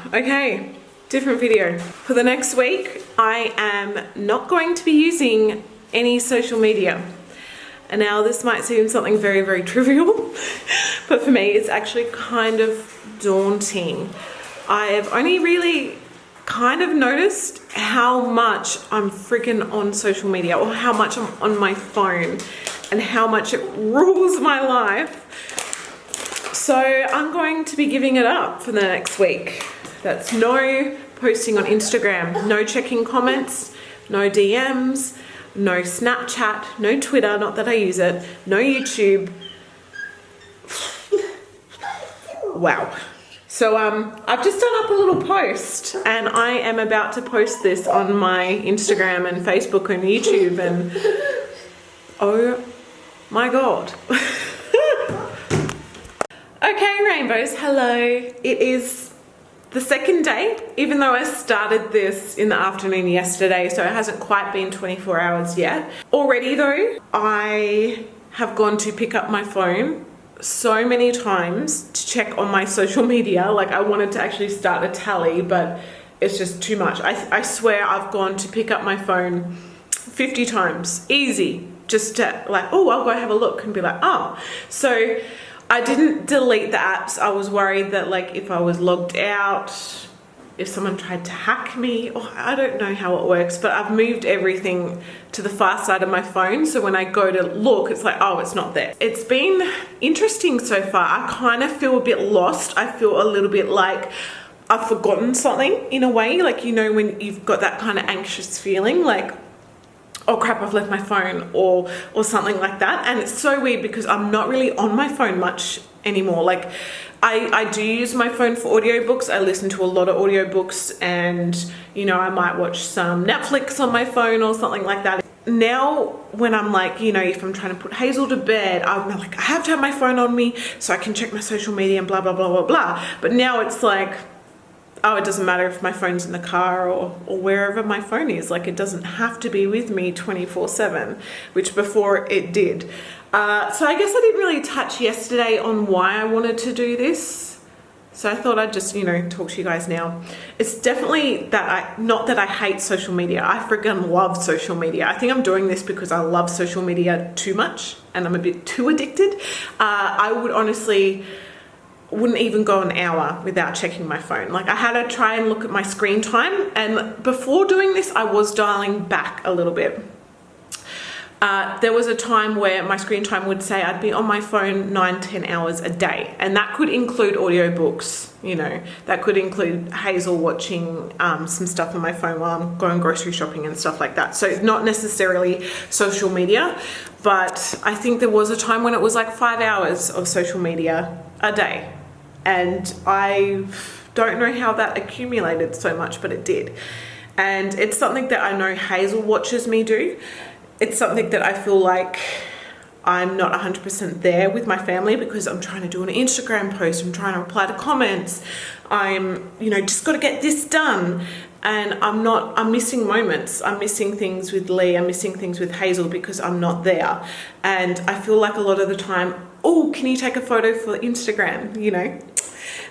Okay, different video. For the next week, I am not going to be using any social media. And now this might seem something very, very trivial, but for me it's actually kind of daunting. I have only really kind of noticed how much I'm freaking on social media, or how much I'm on my phone, and how much it rules my life. So I'm going to be giving it up for the next week. That's no posting on Instagram, no checking comments, no DMs, no Snapchat, no Twitter, not that I use it, no YouTube. Wow. So I've just done up a little post, and I am about to post this on my Instagram and Facebook and YouTube, and oh my God. Okay, rainbows, hello. It is the second day, even though I started this in the afternoon yesterday, so it hasn't quite been 24 hours yet. Already though, I have gone to pick up my phone so many times to check on my social media. Like, I wanted to actually start a tally, but it's just too much. I swear I've gone to pick up my phone 50 times, easy, just to like, oh, I'll go have a look and be like, oh. So I didn't delete the apps. I was worried that, like, if I was logged out, if someone tried to hack me, or I don't know how it works, but I've moved everything to the far side of my phone. So when I go to look, it's like, oh, it's not there. It's been interesting so far. I kind of feel a bit lost. I feel a little bit like I've forgotten something in a way. Like, you know, when you've got that kind of anxious feeling, like, oh crap, I've left my phone, or something like that. And it's so weird because I'm not really on my phone much anymore. Like, I do use my phone for audiobooks. I listen to a lot of audiobooks, and you know, I might watch some Netflix on my phone or something like that. Now when I'm like, you know, if I'm trying to put Hazel to bed, I'm like, I have to have my phone on me so I can check my social media and blah blah blah blah blah. But now it's like, oh, it doesn't matter if my phone's in the car or wherever my phone is. Like, it doesn't have to be with me 24/7, which before it did. So I guess I didn't really touch yesterday on why I wanted to do this. So I thought I'd just, you know, talk to you guys now. It's definitely that not that I hate social media. I freaking love social media. I think I'm doing this because I love social media too much and I'm a bit too addicted. I would honestly wouldn't even go an hour without checking my phone. Like, I had to try and look at my screen time, and before doing this I was dialing back a little bit. There was a time where my screen time would say I'd be on my phone 9-10 hours a day, and that could include audiobooks, you know, that could include Hazel watching some stuff on my phone while I'm going grocery shopping and stuff like that. So not necessarily social media, but I think there was a time when it was like 5 hours of social media a day. And I don't know how that accumulated so much, but it did. And it's something that I know Hazel watches me do. It's something that I feel like I'm not 100% there with my family because I'm trying to do an Instagram post, I'm trying to reply to comments, I'm, you know, just got to get this done. And I'm missing moments. I'm missing things with Lee, I'm missing things with Hazel because I'm not there. And I feel like a lot of the time, oh, can you take a photo for Instagram, you know?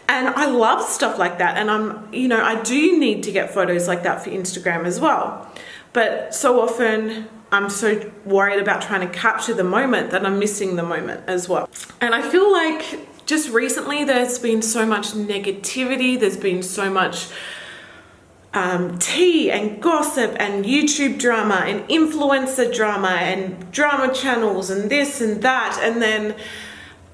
And I love stuff like that. And you know, I do need to get photos like that for Instagram as well. But so often I'm so worried about trying to capture the moment that I'm missing the moment as well. And I feel like just recently there's been so much negativity, there's been so much tea and gossip and YouTube drama and influencer drama and drama channels and this and that. And then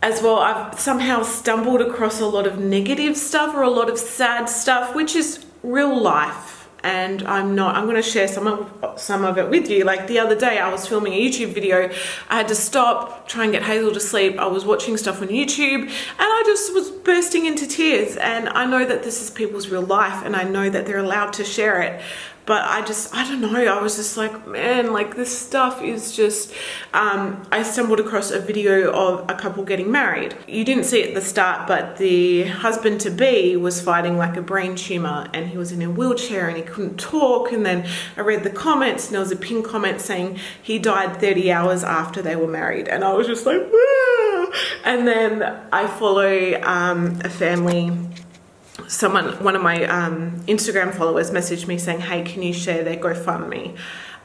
as well, I've somehow stumbled across a lot of negative stuff or a lot of sad stuff, which is real life. And I'm going to share some of it with you. Like the other day I was filming a YouTube video. I had to stop, try and get Hazel to sleep. I was watching stuff on YouTube and I just was bursting into tears. And I know that this is people's real life and I know that they're allowed to share it. But I don't know, I was just like, man, like this stuff is just, I stumbled across a video of a couple getting married. You didn't see it at the start, but the husband-to-be was fighting like a brain tumor and he was in a wheelchair and he couldn't talk. And then I read the comments and there was a pinned comment saying he died 30 hours after they were married. And I was just like, whoa. And then I follow a family one of my Instagram followers messaged me saying, hey, can you share their GoFundMe?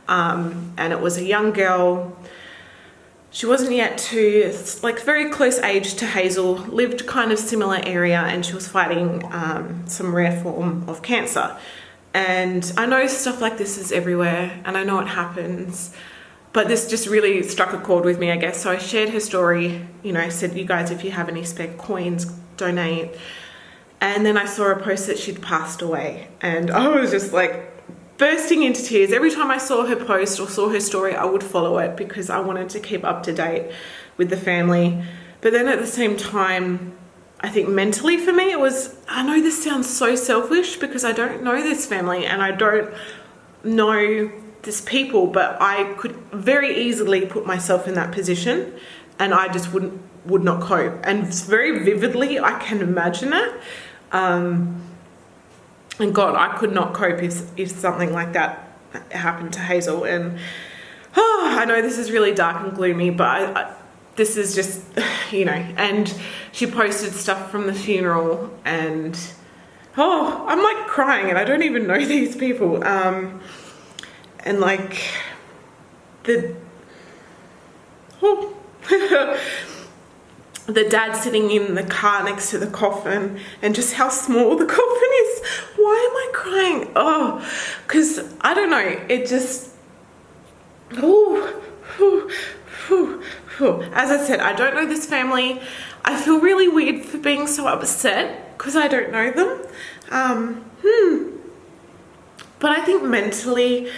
And it was a young girl. She wasn't yet too, like, very close age to Hazel, lived kind of similar area, and she was fighting some rare form of cancer. And I know stuff like this is everywhere, and I know it happens, but this just really struck a chord with me, I guess. So I shared her story, you know, said, you guys, if you have any spare coins, donate. And then I saw a post that she'd passed away, and I was just like bursting into tears. Every time I saw her post or saw her story, I would follow it because I wanted to keep up to date with the family. But then at the same time, I think mentally for me, it was, I know this sounds so selfish because I don't know this family and I don't know this people, but I could very easily put myself in that position and I just would not cope. And very vividly, I can imagine it. And God, I could not cope if something like that happened to Hazel. And I know this is really dark and gloomy, but this is just, you know, and she posted stuff from the funeral and, I'm like crying and I don't even know these people. And like the dad sitting in the car next to the coffin and just how small the coffin is. Why am I crying? Because I don't know, it just, as I said, I don't know this family. I feel really weird for being so upset because I don't know them. But I think mentally,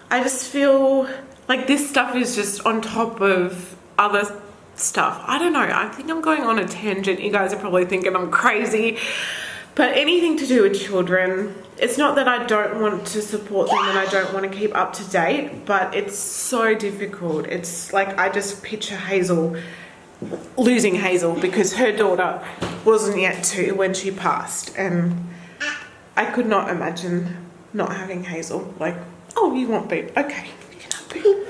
I just feel like this stuff is just on top of other stuff. I don't know. I think I'm going on a tangent. You guys are probably thinking I'm crazy. But anything to do with children, it's not that I don't want to support them and I don't want to keep up to date, but it's so difficult. It's like I just picture losing Hazel because her daughter wasn't yet 2 when she passed, and I could not imagine not having Hazel. Like, oh, you want Boob? Okay, you can have Boob.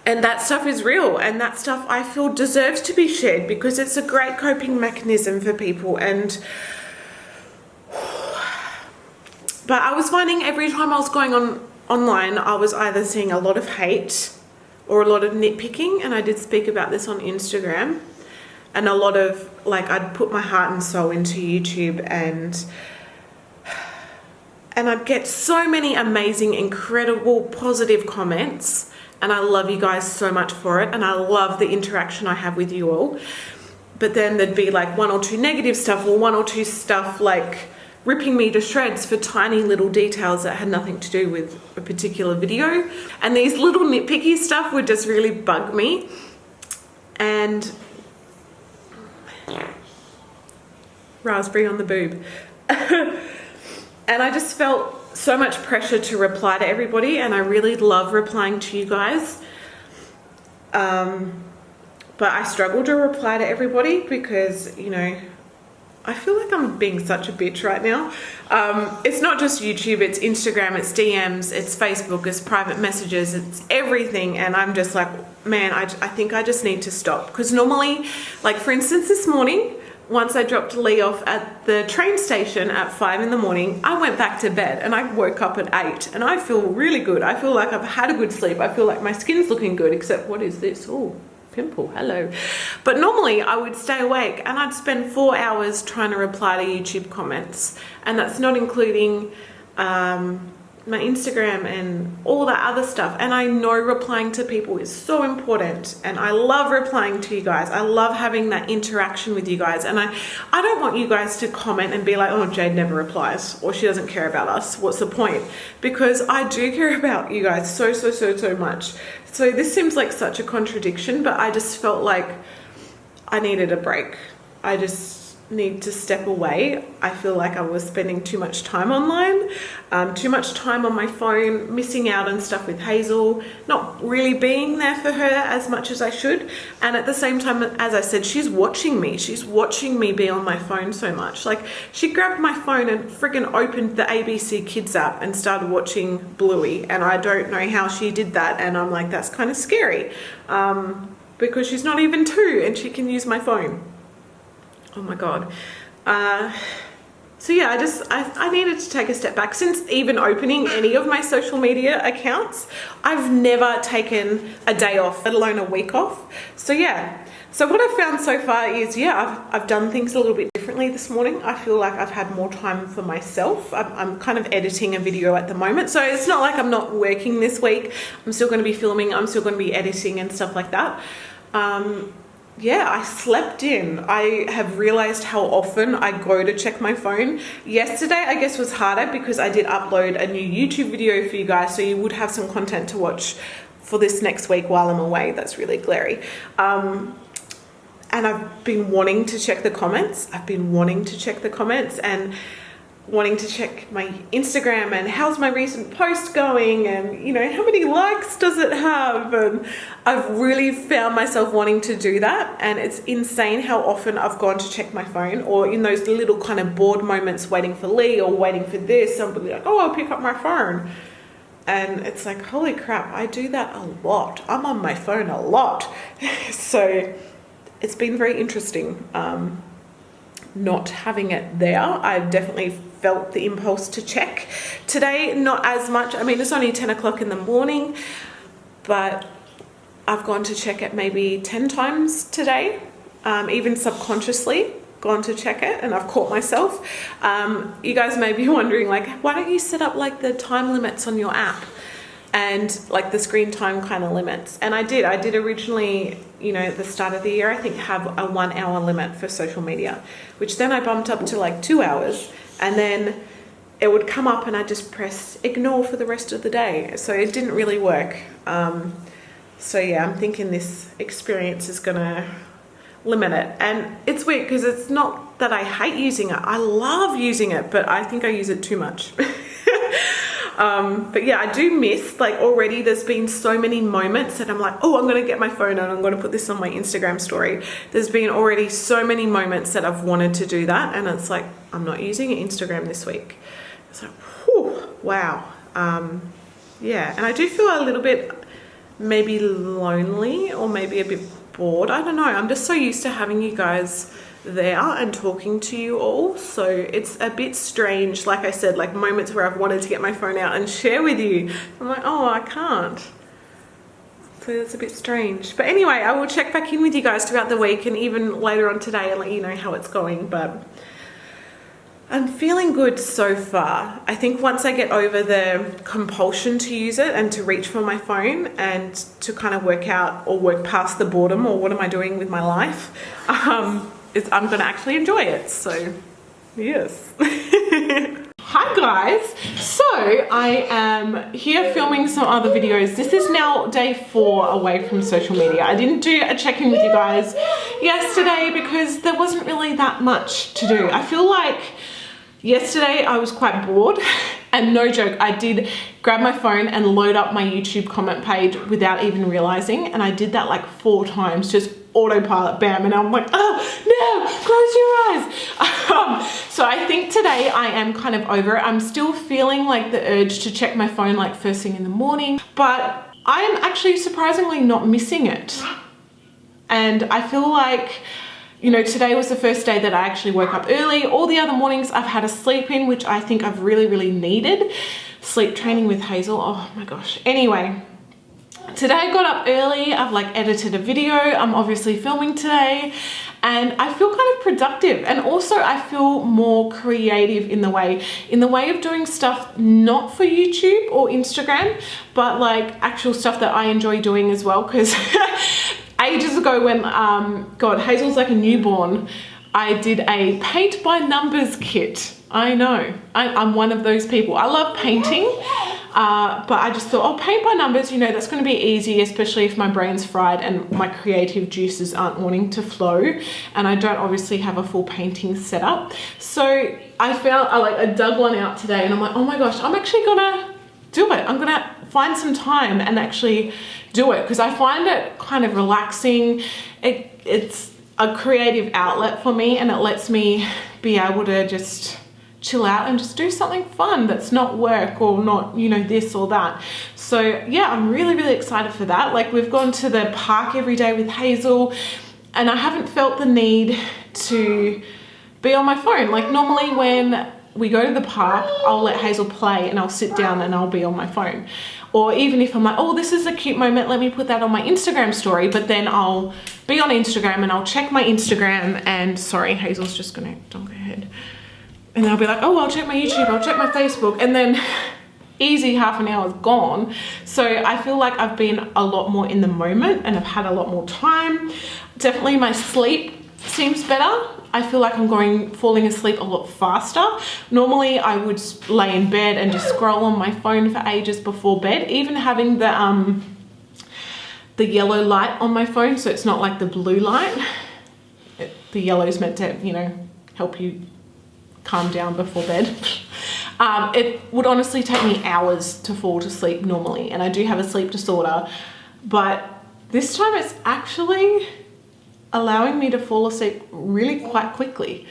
And that stuff is real, and that stuff I feel deserves to be shared because it's a great coping mechanism for people. But I was finding every time I was going online, I was either seeing a lot of hate or a lot of nitpicking, and I did speak about this on Instagram, and a lot of, like, I'd put my heart and soul into YouTube, and I'd get so many amazing, incredible, positive comments. And I love you guys so much for it. And I love the interaction I have with you all. But then there'd be like 1 or 2 negative stuff, or 1 or 2 stuff like ripping me to shreds for tiny little details that had nothing to do with a particular video. And these little nitpicky stuff would just really bug me. And raspberry on the boob. And I just felt so much pressure to reply to everybody, and I really love replying to you guys. But I struggle to reply to everybody because, you know, I feel like I'm being such a bitch right now. It's not just YouTube, it's Instagram, it's DMs, it's Facebook, it's private messages, it's everything. And I'm just like, man, I think I just need to stop. Because normally, like for instance, this morning, once I dropped Lee off at the train station at 5 in the morning, I went back to bed and I woke up at 8 and I feel really good. I feel like I've had a good sleep. I feel like my skin's looking good, except what is this? Oh, pimple, hello. But normally I would stay awake and I'd spend 4 hours trying to reply to YouTube comments. And that's not including my Instagram and all that other stuff. And I know replying to people is so important, and I love replying to you guys. I love having that interaction with you guys, and I don't want you guys to comment and be like, oh, Jade never replies, or she doesn't care about us. What's the point? Because I do care about you guys so much. So this seems like such a contradiction, but I just felt like I needed a break. I just need to step away. I feel like I was spending too much time online, too much time on my phone, missing out on stuff with Hazel, not really being there for her as much as I should. And at the same time, as I said, she's watching me. She's watching me be on my phone so much. Like, she grabbed my phone and friggin' opened the ABC Kids app and started watching Bluey. And I don't know how she did that. And I'm like, that's kind of scary, because she's not even 2 and she can use my phone. Oh my God. So yeah, I needed to take a step back. Since even opening any of my social media accounts, I've never taken a day off, let alone a week off. So yeah, so what I've found so far is, yeah, I've done things a little bit differently this morning. I feel like I've had more time for myself. I'm kind of editing a video at the moment. So it's not like I'm not working this week. I'm still going to be filming. I'm still going to be editing and stuff like that. Yeah, I slept in. I have realized how often I go to check my phone. Yesterday, I guess, was harder because I did upload a new YouTube video for you guys, so you would have some content to watch for this next week while I'm away. That's really glary. And I've been wanting to check the comments. And wanting to check my Instagram and how's my recent post going, and you know, how many likes does it have, and I've really found myself wanting to do that. And it's insane how often I've gone to check my phone, or in those little kind of bored moments waiting for Lee or waiting for this, somebody like, oh, I'll pick up my phone. And it's like, holy crap, I do that a lot. I'm on my phone a lot. So it's been very interesting not having it there. I definitely felt the impulse to check. Today, not as much. I mean, it's only 10 o'clock in the morning, but I've gone to check it maybe 10 times today, even subconsciously gone to check it, and I've caught myself. You guys may be wondering, like, why don't you set up like the time limits on your app and like the screen time kind of limits? And I did originally, you know, at the start of the year, I think have a 1 hour limit for social media, which then I bumped up to like 2 hours, and then it would come up and I just press ignore for the rest of the day. So it didn't really work. So yeah, I'm thinking this experience is gonna limit it. And it's weird because it's not that I hate using it. I love using it, but I think I use it too much. But yeah, I do miss, like, already there's been so many moments that I'm like, oh, I'm gonna get my phone and I'm gonna put this on my Instagram story. There's been already so many moments that I've wanted to do that, and it's like, I'm not using Instagram this week. It's like, whew, wow. Yeah, and I do feel a little bit maybe lonely or maybe a bit bored. I don't know. I'm just so used to having you guys there and talking to you all, so it's a bit strange, like I said, like moments where I've wanted to get my phone out and share with you. I'm like, oh, I can't. So that's a bit strange. But anyway, I will check back in with you guys throughout the week and even later on today and let you know how it's going. But I'm feeling good so far. I think once I get over the compulsion to use it and to reach for my phone and to kind of work out or work past the boredom or what am I doing with my life, I'm going to actually enjoy it. So, yes. Hi guys. So I am here filming some other videos. This is now day 4 away from social media. I didn't do a check-in with you guys yesterday because there wasn't really that much to do. I feel like yesterday I was quite bored, and no joke, I did grab my phone and load up my YouTube comment page without even realizing, and I did that like 4 times, just autopilot, bam, and I'm like, oh no, close your eyes. So I think today I am kind of over it. I'm still feeling like the urge to check my phone like first thing in the morning, but I am actually surprisingly not missing it. And I feel like, you know, today was the first day that I actually woke up early. All the other mornings I've had a sleep in, which I think I've really, really needed. Sleep training with Hazel, oh my gosh. Anyway, today I got up early. I've like edited a video. I'm obviously filming today, and I feel kind of productive, and also I feel more creative in the way of doing stuff not for YouTube or Instagram, but like actual stuff that I enjoy doing as well. Because ages ago when God, Hazel's like a newborn, I did a paint by numbers kit. I know, I'm one of those people. I love painting, but I just thought, oh, paint by numbers, you know, that's going to be easy, especially if my brain's fried and my creative juices aren't wanting to flow, and I don't obviously have a full painting setup. So I dug one out today, and I'm like, oh my gosh, I'm actually gonna do it. I'm gonna find some time and actually do it, because I find it kind of relaxing. It's a creative outlet for me, and it lets me be able to just chill out and just do something fun that's not work or not, you know, this or that. So yeah, I'm really, really excited for that. Like, we've gone to the park every day with Hazel, and I haven't felt the need to be on my phone. Like normally when we go to the park, I'll let Hazel play and I'll sit down and I'll be on my phone. Or even if I'm like, oh, this is a cute moment, let me put that on my Instagram story. But then I'll be on Instagram and I'll check my Instagram and, sorry, Hazel's just gonna donk her head. And I'll be like, oh, I'll check my YouTube, I'll check my Facebook. And then easy half an hour is gone. So I feel like I've been a lot more in the moment and I've had a lot more time. Definitely my sleep seems better. I feel like I'm falling asleep a lot faster. Normally I would lay in bed and just scroll on my phone for ages before bed, even having the yellow light on my phone, so it's not like the blue light. The yellow is meant to, you know, help you calm down before bed. It would honestly take me hours to fall to sleep normally, and I do have a sleep disorder, but this time it's actually allowing me to fall asleep really quite quickly.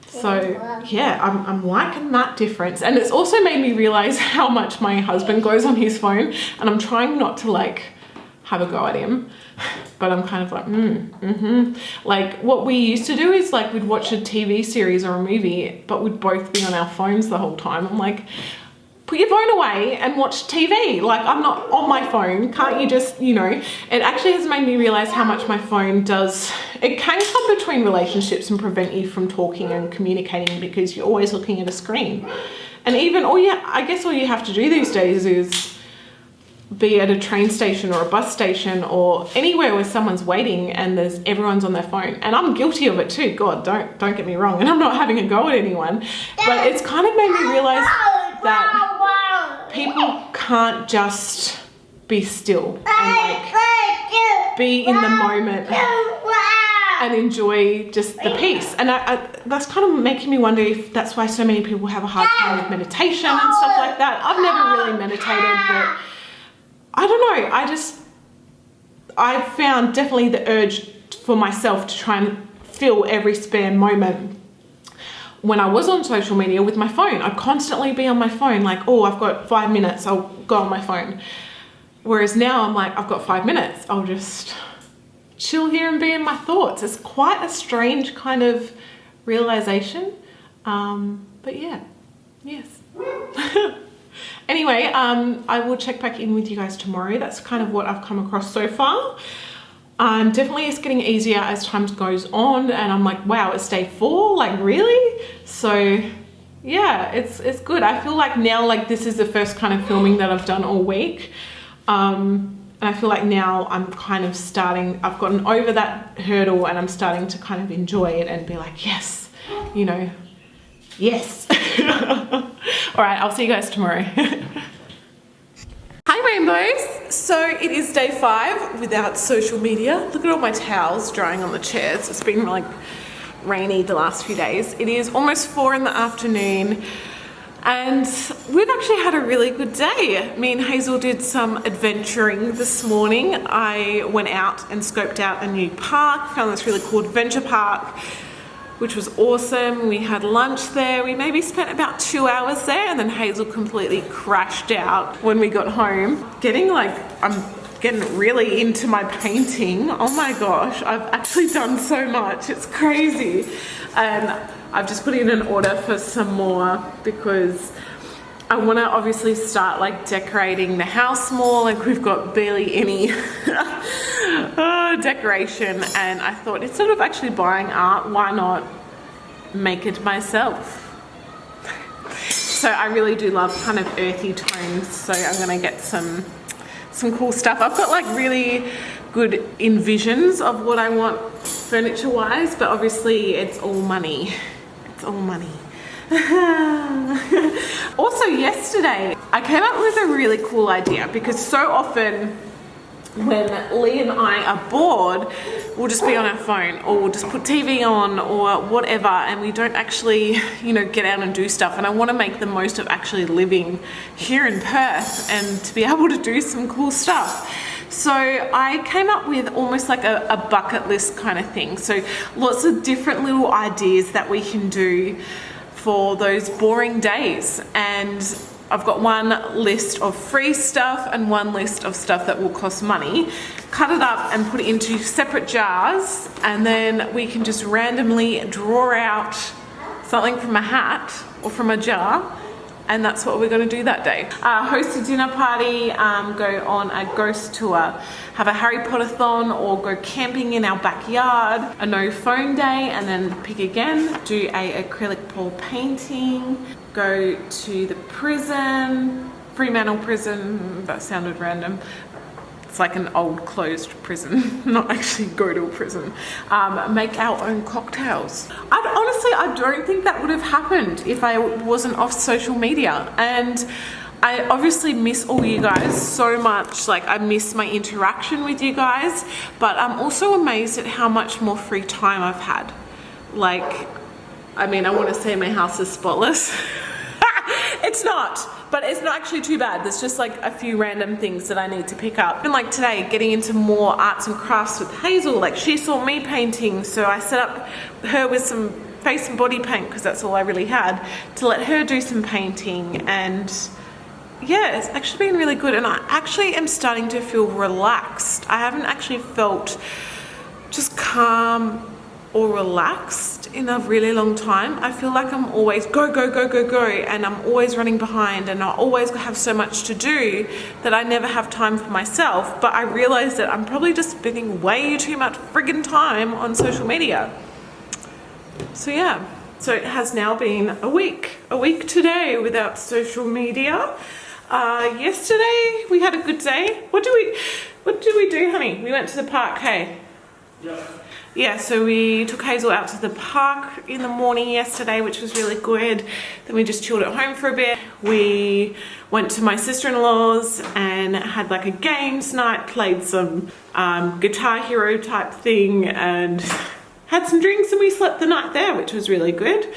So yeah, I'm liking that difference. And it's also made me realize how much my husband goes on his phone, and I'm trying not to like have a go at him, but I'm kind of like, Like what we used to do is like we'd watch a TV series or a movie, but we'd both be on our phones the whole time. I'm like, put your phone away and watch TV. Like, I'm not on my phone. Can't you just, you know, it actually has made me realize how much my phone does. It can come between relationships and prevent you from talking and communicating because you're always looking at a screen. And even, I guess all you have to do these days is be at a train station or a bus station or anywhere where someone's waiting and everyone's on their phone. And I'm guilty of it too. God, don't get me wrong. And I'm not having a go at anyone, but it's kind of made me realize that people can't just be still and like be in the moment and enjoy just the peace. And that's kind of making me wonder if that's why so many people have a hard time with meditation and stuff like that. I've never really meditated, but I don't know. I've found definitely the urge for myself to try and fill every spare moment. When I was on social media with my phone, I'd constantly be on my phone like, oh, I've got 5 minutes, I'll go on my phone. Whereas now I'm like, I've got 5 minutes, I'll just chill here and be in my thoughts. It's quite a strange kind of realization. But yeah, yes. Anyway, I will check back in with you guys tomorrow. That's kind of what I've come across so far. Definitely it's getting easier as time goes on, and I'm like, wow, it's day 4, like really? So yeah, it's good. I feel like now, like this is the first kind of filming that I've done all week. And I feel like now I'm kind of I've gotten over that hurdle and I'm starting to kind of enjoy it and be like, yes, you know, yes. All right, I'll see you guys tomorrow. Hi rainbows. So it is day 5 without social media. Look at all my towels drying on the chairs. It's been like rainy the last few days. It is almost 4 in the afternoon and we've actually had a really good day. Me and Hazel did some adventuring this morning. I went out and scoped out a new park, found this really cool adventure park, which was awesome. We had lunch there. We maybe spent about 2 hours there, and then Hazel completely crashed out when we got home. I'm getting really into my painting. Oh my gosh, I've actually done so much. It's crazy. And I've just put in an order for some more because I want to obviously start like decorating the house more. Like we've got barely any decoration, and I thought instead of actually buying art, why not make it myself? So I really do love kind of earthy tones, so I'm gonna get some cool stuff. I've got like really good envisions of what I want furniture wise, but obviously it's all money. It's all money. Also yesterday I came up with a really cool idea, because so often when Lee and I are bored, we'll just be on our phone or we'll just put TV on or whatever, and we don't actually, you know, get out and do stuff. And I want to make the most of actually living here in Perth and to be able to do some cool stuff. So I came up with almost like a bucket list kind of thing. So lots of different little ideas that we can do for those boring days. And I've got one list of free stuff and one list of stuff that will cost money. Cut it up and put it into separate jars, and then we can just randomly draw out something from a hat or from a jar, and that's what we're going to do that day. Host a dinner party, go on a ghost tour, have a Harry Potter-thon, or go camping in our backyard, a no phone day, and then pick again, do a acrylic pole painting, go to the prison, Fremantle prison. That sounded random. It's like an old closed prison, not actually go to a prison. Make our own cocktails. I don't think that would have happened if I wasn't off social media. And I obviously miss all you guys so much. Like, I miss my interaction with you guys, but I'm also amazed at how much more free time I've had. Like, I mean, I want to say my house is spotless. It's not, but it's not actually too bad. There's just like a few random things that I need to pick up. And like today, getting into more arts and crafts with Hazel. Like, she saw me painting, so I set up her with some face and body paint, because that's all I really had, to let her do some painting. And yeah, it's actually been really good. And I actually am starting to feel relaxed. I haven't actually felt just calm or relaxed in a really long time. I feel like I'm always go, and I'm always running behind, and I always have so much to do that I never have time for myself. But I realize that I'm probably just spending way too much friggin' time on social media. So yeah, so it has now been a week today without social media. Yesterday we had a good day. What did we do, honey? We went to the park, hey? Yeah, so we took Hazel out to the park in the morning yesterday, which was really good. Then we just chilled at home for a bit. We went to my sister-in-law's and had like a games night, played some Guitar Hero type thing, and had some drinks, and we slept the night there, which was really good.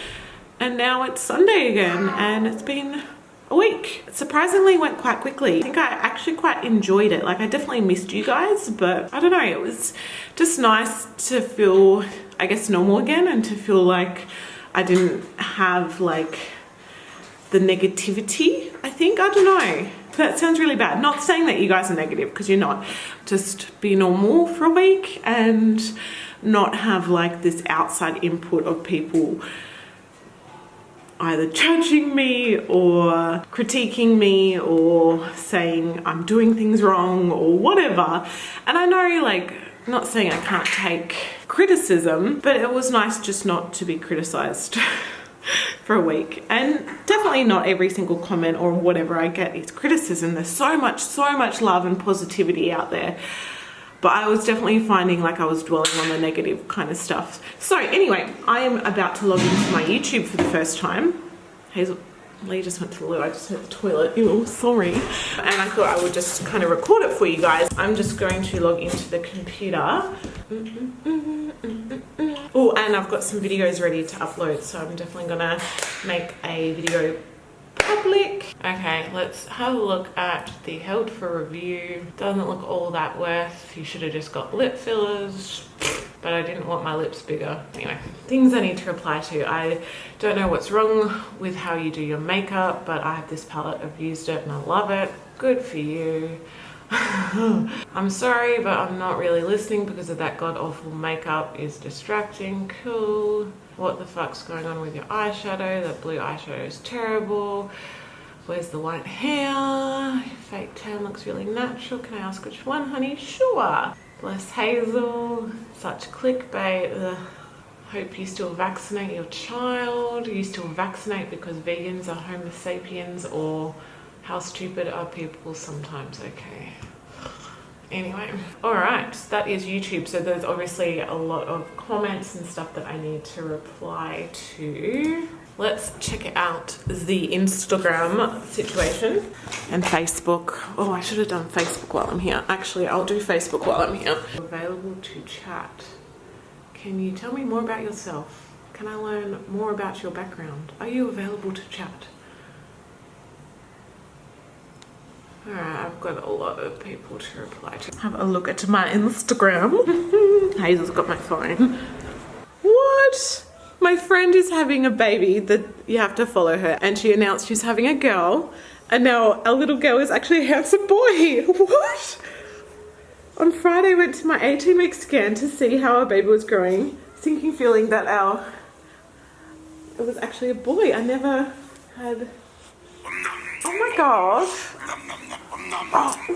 And now it's Sunday again, and it's been a week. It surprisingly went quite quickly. I think I actually quite enjoyed it. Like, I definitely missed you guys, but I don't know, it was just nice to feel, I guess, normal again, and to feel like I didn't have like the negativity, I think. I don't know. That sounds really bad. Not saying that you guys are negative, because you're not. Just be normal for a week and not have like this outside input of people either judging me or critiquing me or saying I'm doing things wrong or whatever. And I know, like, not saying I can't take criticism, but it was nice just not to be criticized for a week. And definitely not every single comment or whatever I get is criticism. There's so much love and positivity out there. But I was definitely finding like I was dwelling on the negative kind of stuff. So anyway, I am about to log into my YouTube for the first time. Hazel, Lee just went to the loo. I just hit the toilet. Ew, sorry. And I thought I would just kind of record it for you guys. I'm just going to log into the computer. Oh, and I've got some videos ready to upload, so I'm definitely gonna make a video public. Okay, let's have a look at the held for review. Doesn't look all that worth. You should have just got lip fillers, but I didn't want my lips bigger. Anyway, things I need to reply to. I don't know what's wrong with how you do your makeup, but I have this palette, I've used it and I love it. Good for you. I'm sorry, but I'm not really listening because of that god-awful makeup is distracting. Cool. What the fuck's going on with your eyeshadow? That blue eyeshadow is terrible. Where's the white hair? Your fake tan looks really natural. Can I ask which one, honey? Sure. Bless Hazel. Such clickbait. Ugh. Hope you still vaccinate your child. You still vaccinate because vegans are Homo sapiens, or how stupid are people sometimes? Okay. Anyway, all right, that is YouTube. So there's obviously a lot of comments and stuff that I need to reply to. Let's check out the Instagram situation and Facebook. Oh, I should have done Facebook while I'm here. Actually, I'll do Facebook while I'm here. Available to chat. Can you tell me more about yourself? Can I learn more about your background? Are you available to chat? Alright, I've got a lot of people to reply to. Have a look at my Instagram. Hazel's got my phone. What? My friend is having a baby that you have to follow her, and she announced she's having a girl, And now our little girl is actually a handsome boy. What? On Friday, I went to my 18-week scan to see how our baby was growing, feeling that it was actually a boy. I never had... Oh my gosh.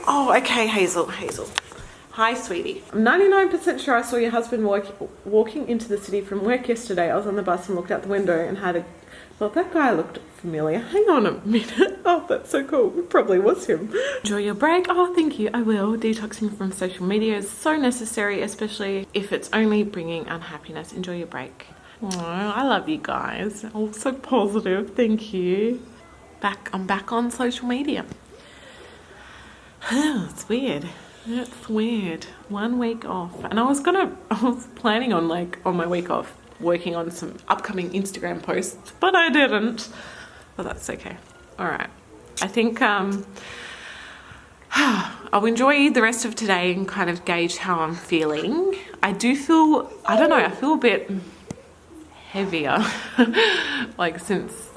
Oh, okay, Hazel. Hi, sweetie. I'm 99% sure I saw your husband walking into the city from work yesterday. I was on the bus and looked out the window and thought that guy looked familiar. Hang on a minute. Oh, that's so cool. It probably was him. Enjoy your break. Oh, thank you. I will. Detoxing from social media is so necessary, especially if it's only bringing unhappiness. Enjoy your break. Oh, I love you guys. All so positive. Thank you. I'm back on social media. It's weird. It's weird. 1 week off. And I was planning on on my week off working on some upcoming Instagram posts, but I didn't. But that's okay. All right. I think I'll enjoy the rest of today and kind of gauge how I'm feeling. I feel a bit heavier. Since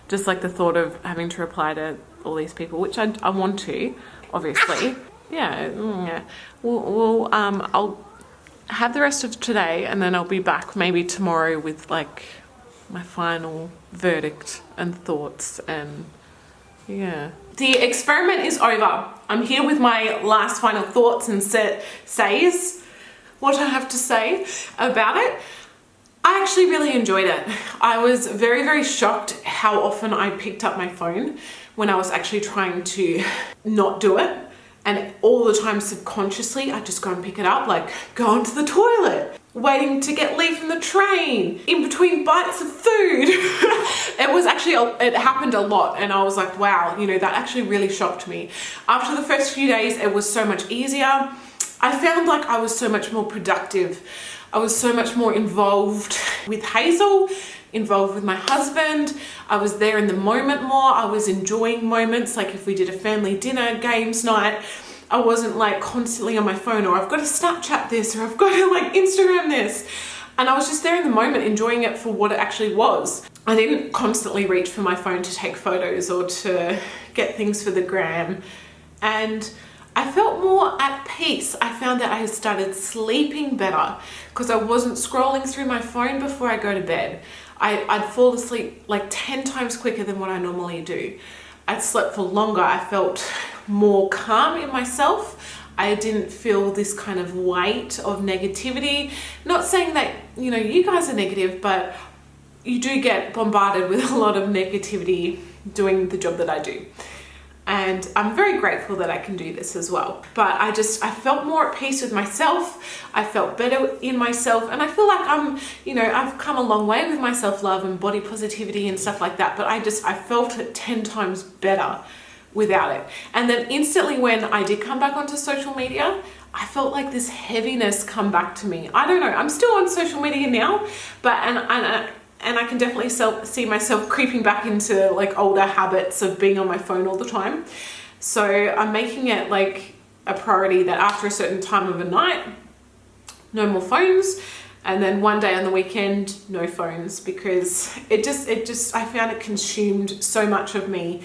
just the thought of having to reply to all these people, which I want to, obviously. Yeah. I'll have the rest of today and then I'll be back maybe tomorrow with my final verdict and thoughts, and yeah. The experiment is over. I'm here with my last final thoughts and says what I have to say about it. I actually really enjoyed it. I was very, very shocked how often I picked up my phone when I was actually trying to not do it. And all the time subconsciously, I'd just go and pick it up, going to the toilet, waiting to get leave from the train, in between bites of food. It happened a lot. And I was like, wow, that actually really shocked me. After the first few days, it was so much easier. I found I was so much more productive. I was so much more involved with Hazel, involved with my husband. I was there in the moment more. I was enjoying moments, if we did a family dinner, games night. I wasn't constantly on my phone, or I've got to Snapchat this, or I've got to Instagram this. And I was just there in the moment, enjoying it for what it actually was. I didn't constantly reach for my phone to take photos or to get things for the gram. And I felt more at peace. I found that I had started sleeping better because I wasn't scrolling through my phone before I go to bed. I'd fall asleep 10 times quicker than what I normally do. I'd slept for longer. I felt more calm in myself. I didn't feel this kind of weight of negativity. Not saying that, you guys are negative, but you do get bombarded with a lot of negativity doing the job that I do. And I'm very grateful that I can do this as well. But I felt more at peace with myself. I felt better in myself. And I feel like I've come a long way with my self-love and body positivity and stuff like that. But I felt it 10 times better without it. And then instantly when I did come back onto social media, I felt this heaviness come back to me. I don't know. I'm still on social media now, but and I can definitely see myself creeping back into older habits of being on my phone all the time. So I'm making it a priority that after a certain time of the night, no more phones. And then one day on the weekend, no phones, because I found it consumed so much of me.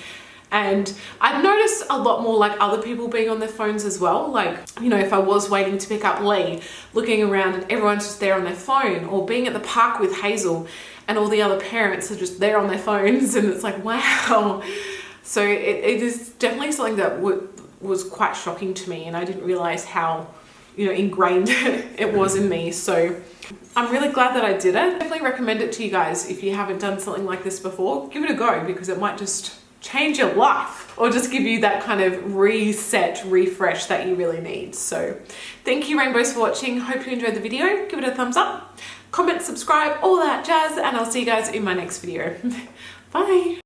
And I've noticed a lot more other people being on their phones as well. If I was waiting to pick up Lee, looking around and everyone's just there on their phone, or being at the park with Hazel and all the other parents are just there on their phones, and it's wow. So it is definitely something that was quite shocking to me, and I didn't realize how ingrained it was in me. So I'm really glad that I did it. Definitely recommend it to you guys if you haven't done something like this before. Give it a go, because it might just change your life, or just give you that kind of refresh that you really need. So thank you, rainbows, for watching. Hope you enjoyed the video. Give it a thumbs up, comment, subscribe, all that jazz, and I'll see you guys in my next video. Bye.